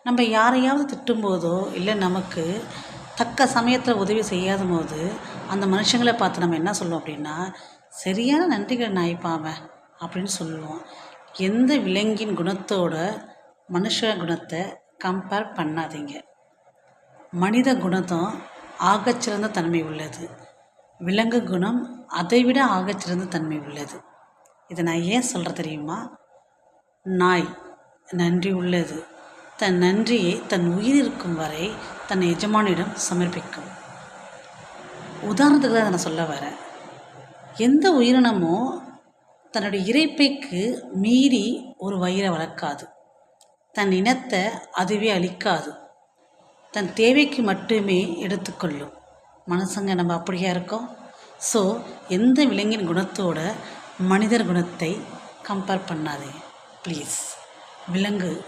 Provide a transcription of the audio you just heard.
நம்ம யாரையாவது திட்டும்போதோ இல்லை நமக்கு தக்க சமயத்தில் உதவி செய்யாத போது அந்த மனுஷங்களை பார்த்து நம்ம என்ன சொல்லுவோம் அப்படின்னா, சரியான நன்றிகள் நாய்ப்பாவன் அப்படின்னு சொல்லுவோம். எந்த விலங்கின் குணத்தோட மனுஷ குணத்தை கம்பேர் பண்ணாதீங்க. மனித குணம் ஆகச்சிறந்த தன்மை உள்ளது, விலங்கு குணம் அதைவிட ஆகச்சிறந்த தன்மை உள்ளது. இதை நான் ஏன் சொல்கிறேன் தெரியுமா? நாய் நன்றி உள்ளது. தன் நன்றியை தன் உயிர் இருக்கும் வரை தன் எஜமானிடம் சமர்ப்பிக்கும். உதாரணத்துக்கு தான் நான் சொல்ல வரேன். எந்த உயிரினமோ தன்னுடைய இறைப்பைக்கு மீறி ஒரு வயிறை வளர்க்காது. தன் இனத்தை அதுவே அழிக்காது. தன் தேவைக்கு மட்டுமே எடுத்துக்கொள்ளும். மனுஷங்க நம்ம அப்படியா இருக்கோம்? ஸோ எந்த விலங்கின் குணத்தோட மனிதர் குணத்தை கம்பேர் பண்ணாதீங்க ப்ளீஸ். விலங்குகள்